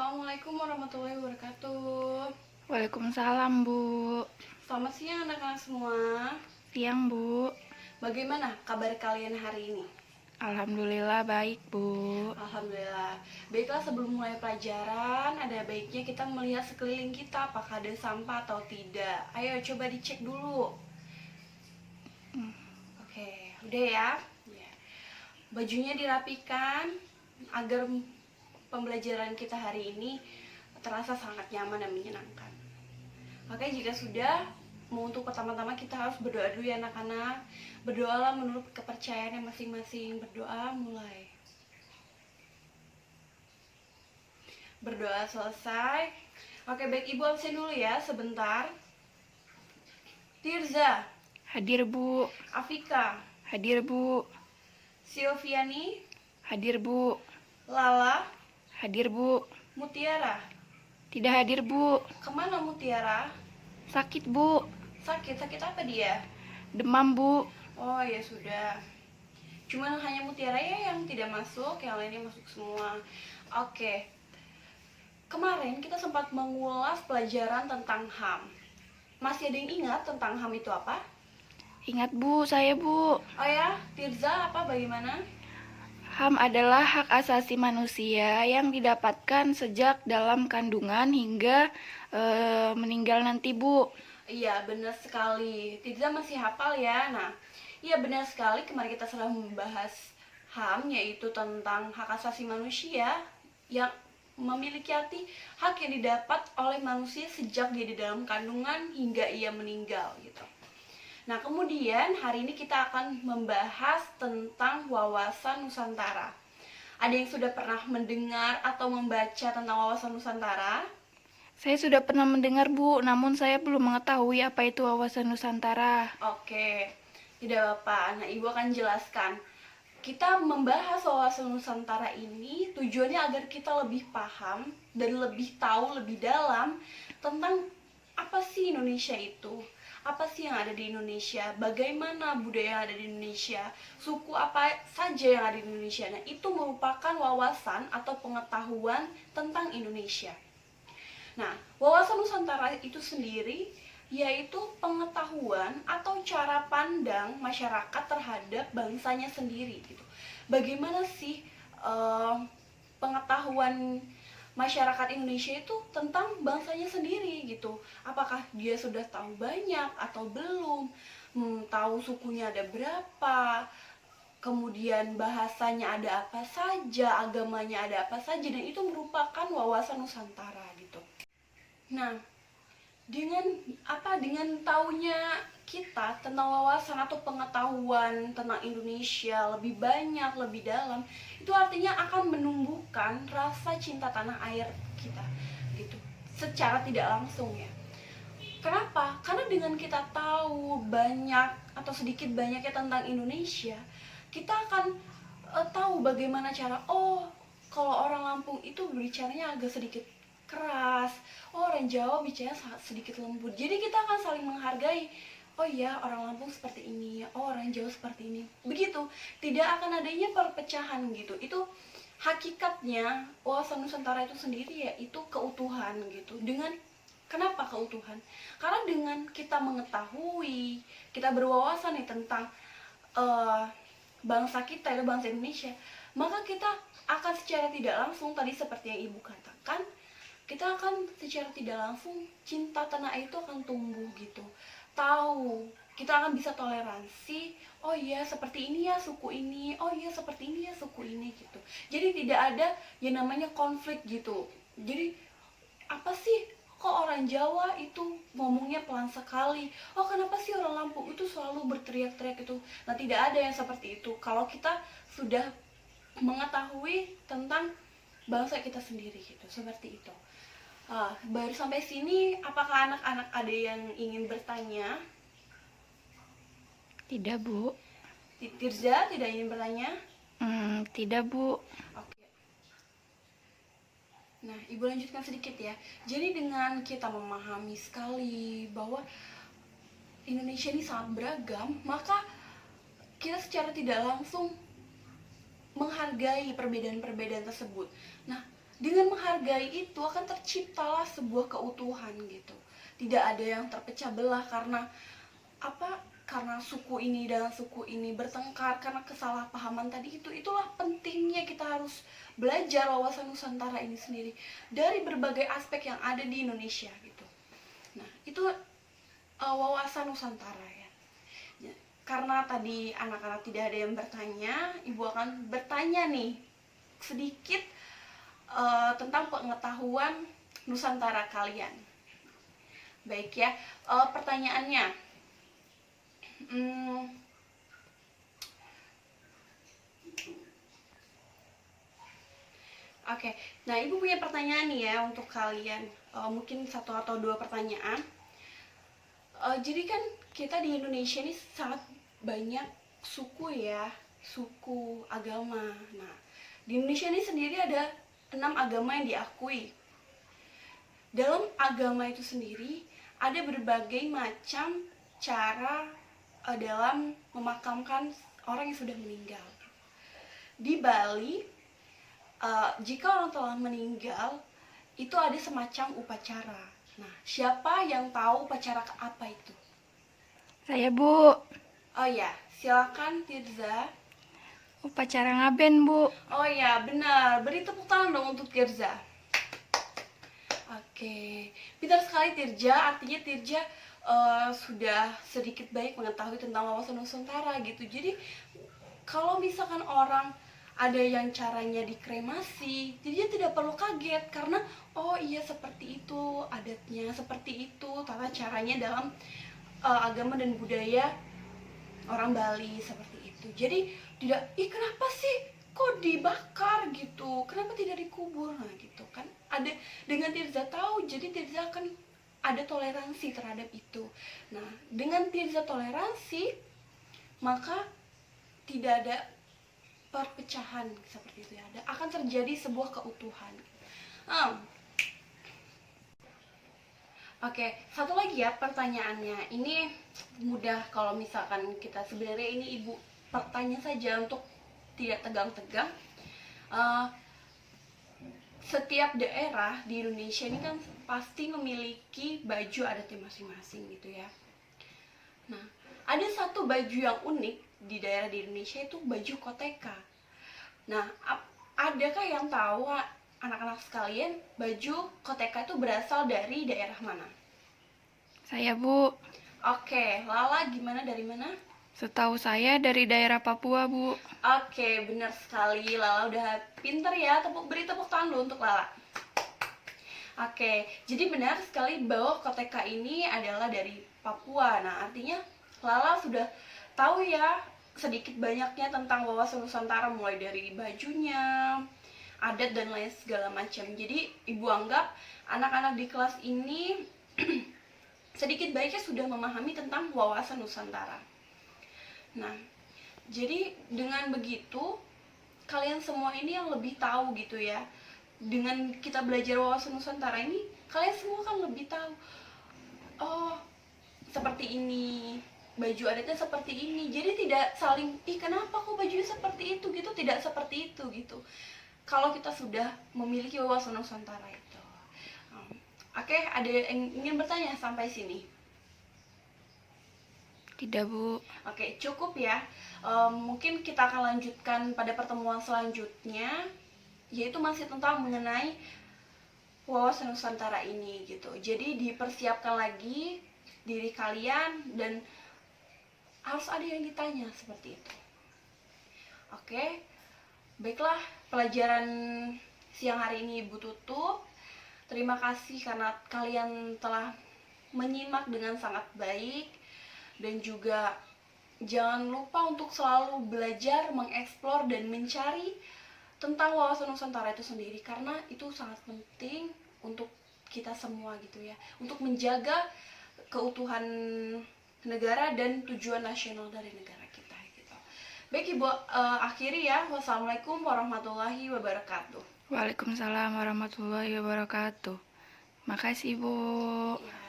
Assalamualaikum warahmatullahi wabarakatuh. Waalaikumsalam, Bu. Selamat siang anak-anak semua. Siang, Bu. Bagaimana kabar kalian hari ini? Alhamdulillah baik, Bu. Alhamdulillah. Baiklah, sebelum mulai pelajaran, ada baiknya kita melihat sekeliling kita apakah ada sampah atau tidak. Ayo coba dicek dulu. Oke, udah ya. Bajunya dirapikan agar pembelajaran kita hari ini terasa sangat nyaman dan menyenangkan. Oke, jika sudah, untuk pertama-tama kita harus berdoa dulu ya anak-anak. Berdoalah menurut kepercayaannya masing-masing. Berdoa mulai. Berdoa selesai. Oke, baik, Ibu absen dulu ya sebentar. Tirza, Hadir, Bu. Afika, Hadir, Bu. Silviani, Hadir, Bu. Lala, Hadir, Bu. Mutiara. Tidak hadir, Bu. Kemana Mutiara? Sakit, Bu. Sakit apa dia? Demam, Bu. Oh ya sudah. Cuman hanya Mutiara ya yang tidak masuk, yang lainnya masuk semua. Oke. Kemarin kita sempat mengulas pelajaran tentang HAM. Masih ada yang ingat tentang HAM itu apa? Ingat, Bu, saya, Bu. Oh ya, Tirza apa bagaimana? HAM adalah hak asasi manusia yang didapatkan sejak dalam kandungan hingga meninggal nanti, Bu. Iya, benar sekali. Tirza masih hafal ya. Nah, iya benar sekali. Kemarin kita sudah membahas HAM, yaitu tentang hak asasi manusia yang memiliki arti hak yang didapat oleh manusia sejak dia di dalam kandungan hingga ia meninggal gitu. Nah, kemudian hari ini kita akan membahas tentang wawasan Nusantara. Ada yang sudah pernah mendengar atau membaca tentang wawasan Nusantara? Saya sudah pernah mendengar, Bu, namun saya belum mengetahui apa itu wawasan Nusantara. Oke, tidak apa-apa. Nah, Ibu akan jelaskan. Kita membahas wawasan Nusantara ini tujuannya agar kita lebih paham dan lebih tahu lebih dalam tentang apa sih Indonesia itu. Apa sih yang ada di Indonesia, bagaimana budaya yang ada di Indonesia, suku apa saja yang ada di Indonesia. Nah, itu merupakan wawasan atau pengetahuan tentang Indonesia. Nah, wawasan Nusantara itu sendiri yaitu pengetahuan atau cara pandang masyarakat terhadap bangsanya sendiri gitu. Bagaimana sih pengetahuan masyarakat Indonesia itu tentang bangsanya sendiri gitu. Apakah dia sudah tahu banyak atau belum? Tahu sukunya ada berapa? Kemudian bahasanya ada apa saja, agamanya ada apa saja, dan itu merupakan wawasan Nusantara gitu. Nah, dengan taunya kita tentang wawasan atau pengetahuan tentang Indonesia lebih banyak, lebih dalam, itu artinya akan menumbuhkan rasa cinta tanah air kita gitu, secara tidak langsung ya. Kenapa? Karena dengan kita tahu banyak atau sedikit banyaknya tentang Indonesia, kita akan tahu bagaimana cara, kalau orang Lampung itu berbicaranya agak sedikit keras, orang Jawa bicaranya sedikit lembut. Jadi kita akan saling menghargai. Oh iya, orang Lampung seperti ini, orang Jawa seperti ini. Begitu, tidak akan adanya perpecahan gitu. Itu hakikatnya wawasan Nusantara itu sendiri, yaitu keutuhan gitu. Kenapa keutuhan? Karena dengan kita mengetahui, kita berwawasan nih tentang bangsa kita, itu bangsa Indonesia, maka kita akan secara tidak langsung, tadi seperti yang Ibu katakan, kita akan secara tidak langsung cinta tanah air itu akan tumbuh gitu. Tahu, kita akan bisa toleransi. Oh iya, seperti ini ya suku ini. Oh iya, seperti ini ya suku ini gitu. Jadi tidak ada yang namanya konflik gitu. Jadi apa sih kok orang Jawa itu ngomongnya pelan sekali? Oh, kenapa sih orang Lampung itu selalu berteriak-teriak itu? Nah, tidak ada yang seperti itu kalau kita sudah mengetahui tentang bangsa kita sendiri gitu, seperti itu. Baru sampai sini, apakah anak-anak ada yang ingin bertanya? Tidak, Bu. Tirza tidak ingin bertanya? Tidak, Bu. Oke. Nah, Ibu lanjutkan sedikit ya. Jadi dengan kita memahami sekali bahwa Indonesia ini sangat beragam, maka kita secara tidak langsung menghargai perbedaan-perbedaan tersebut. Nah, Dengan menghargai itu akan terciptalah sebuah keutuhan gitu. Tidak ada yang terpecah belah karena apa? Karena suku ini dan suku ini bertengkar karena kesalahpahaman tadi itu. Itulah pentingnya kita harus belajar wawasan Nusantara ini sendiri dari berbagai aspek yang ada di Indonesia gitu. Nah, itu wawasan Nusantara ya. Karena tadi anak-anak tidak ada yang bertanya, Ibu akan bertanya nih sedikit tentang pengetahuan Nusantara kalian. Baik ya, pertanyaannya. Oke, nah Ibu punya pertanyaan nih ya untuk kalian. Mungkin 1 atau 2 pertanyaan. Jadi kan kita di Indonesia ini sangat banyak suku ya, suku agama. Nah, di Indonesia ini sendiri ada 6 agama yang diakui. Dalam agama itu sendiri ada berbagai macam cara dalam memakamkan orang yang sudah meninggal. Di Bali, jika orang telah meninggal, itu ada semacam upacara. Nah, siapa yang tahu upacara apa itu? Saya, Bu. Oh ya, silakan Tirza. Upacara ngaben, Bu. Oh ya, benar. Beri tepuk tangan dong untuk Tirza. Oke, pintar sekali Tirza. Artinya Tirza sudah sedikit baik mengetahui tentang wawasan Nusantara gitu. Jadi kalau misalkan orang ada yang caranya dikremasi, jadi dia tidak perlu kaget karena oh iya seperti itu adatnya, seperti itu tata caranya dalam agama dan budaya orang Bali seperti itu. Jadi tidak, kenapa sih kok dibakar gitu, kenapa tidak dikubur, nah gitu kan. Ada dengan Tirza tahu, jadi Tirza akan ada toleransi terhadap itu. Nah, dengan Tirza toleransi, maka tidak ada perpecahan seperti itu ya. Akan terjadi sebuah keutuhan. Oke, satu lagi ya pertanyaannya. Ini mudah kalau misalkan kita sebenarnya ini Ibu bertanya saja untuk tidak tegang-tegang. Setiap daerah di Indonesia ini kan pasti memiliki baju adatnya masing-masing gitu ya. Nah, ada satu baju yang unik di daerah di Indonesia, itu baju koteka. Nah, adakah yang tahu anak-anak sekalian baju koteka itu berasal dari daerah mana? Saya, Bu. Oke, Lala gimana, dari mana? Setahu saya dari daerah Papua, Bu. Oke, benar sekali. Lala udah pinter ya. Beri tepuk tangan dulu untuk Lala. Oke, jadi benar sekali bahwa koteka ini adalah dari Papua. Nah, artinya Lala sudah tahu ya sedikit banyaknya tentang wawasan Nusantara, mulai dari bajunya, adat dan lain segala macam. Jadi Ibu anggap anak-anak di kelas ini sedikit baiknya sudah memahami tentang wawasan Nusantara. Nah, jadi dengan begitu kalian semua ini yang lebih tahu gitu ya. Dengan kita belajar wawasan Nusantara ini, kalian semua kan lebih tahu. Oh, seperti ini, baju adatnya seperti ini. Jadi tidak saling, kenapa kok bajunya seperti itu gitu, tidak seperti itu gitu. Kalau kita sudah memiliki wawasan Nusantara itu. Oke, ada yang ingin bertanya sampai sini? Tidak, Bu. Oke, cukup ya. Mungkin kita akan lanjutkan pada pertemuan selanjutnya, yaitu masih tentang mengenai wawasan Nusantara ini gitu. Jadi dipersiapkan lagi diri kalian dan harus ada yang ditanya seperti itu. Oke, baiklah, pelajaran siang hari ini Ibu tutup. Terima kasih karena kalian telah menyimak dengan sangat baik. Dan juga jangan lupa untuk selalu belajar, mengeksplor, dan mencari tentang wawasan Nusantara itu sendiri. Karena itu sangat penting untuk kita semua gitu ya. Untuk menjaga keutuhan negara dan tujuan nasional dari negara kita gitu. Baik Ibu, akhiri ya. Wassalamualaikum warahmatullahi wabarakatuh. Waalaikumsalam warahmatullahi wabarakatuh. Makasih, Bu. Ya.